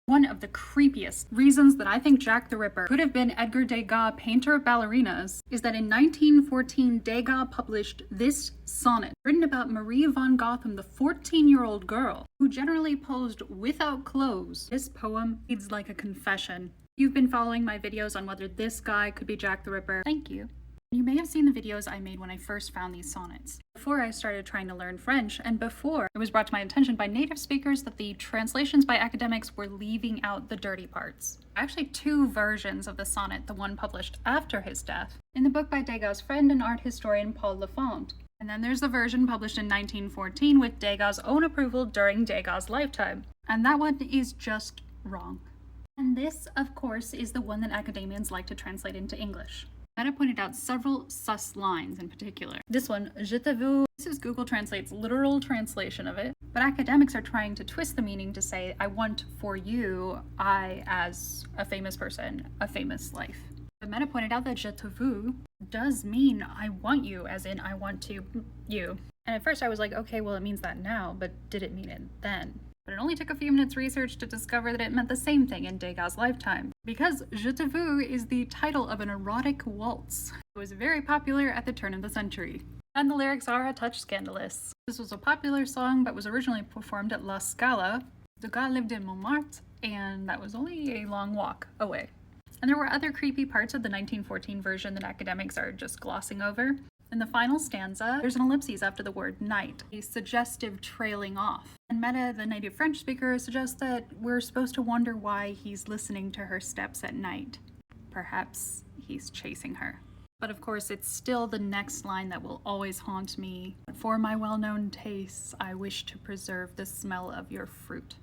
One of the creepiest reasons that I think Jack the Ripper could have been Edgar Degas' painter of ballerinas is that in 1914, Degas published this sonnet written about Marie von Gotham, the 14-year-old girl who generally posed without clothes. This poem reads like a confession. You've been following my videos on whether this guy could be Jack the Ripper. Thank you. You may have seen the videos I made when I first found these sonnets, before I started trying to learn French, and before it was brought to my attention by native speakers that the translations by academics were leaving out the dirty parts. Actually, two versions of the sonnet, the one published after his death, in the book by Degas' friend and art historian Paul Lafont. And then there's the version published in 1914 with Degas' own approval during Degas' lifetime. And that one is just wrong. And this, of course, is the one that academians like to translate into English. Meta pointed out several sus lines in particular. This one, je te veux, this is Google Translate's literal translation of it, but academics are trying to twist the meaning to say, I want for you, I, as a famous person, a famous life. But Meta pointed out that je te veux does mean I want you, as in I want to you. And at first I was like, okay, well it means that now, but did it mean it then? But it only took a few minutes research to discover that it meant the same thing in Degas' lifetime, because Je te veux is the title of an erotic waltz. It was very popular at the turn of the century, and the lyrics are a touch scandalous. This was a popular song, but was originally performed at La Scala. Degas lived in Montmartre, and that was only a long walk away. And there were other creepy parts of the 1914 version that academics are just glossing over. In the final stanza, there's an ellipsis after the word night, a suggestive trailing off. And Meta, the native French speaker, suggests that we're supposed to wonder why he's listening to her steps at night. Perhaps he's chasing her. But of course, it's still the next line that will always haunt me. For my well-known tastes, I wish to preserve the smell of your fruit.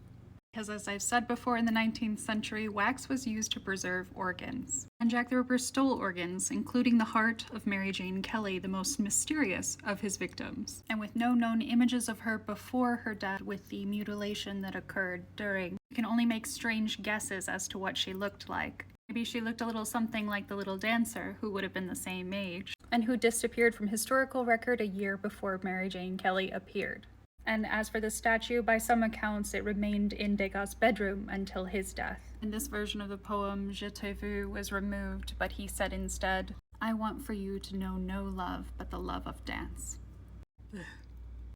Because as I've said before, in the 19th century, wax was used to preserve organs. And Jack the Ripper stole organs, including the heart of Mary Jane Kelly, the most mysterious of his victims. And with no known images of her before her death, with the mutilation that occurred during, you can only make strange guesses as to what she looked like. Maybe she looked a little something like the little dancer, who would have been the same age, and who disappeared from historical record a year before Mary Jane Kelly appeared. And as for the statue, by some accounts it remained in Degas' bedroom until his death. In this version of the poem, Je te veux was removed, but he said instead, I want for you to know no love but the love of dance. Ugh.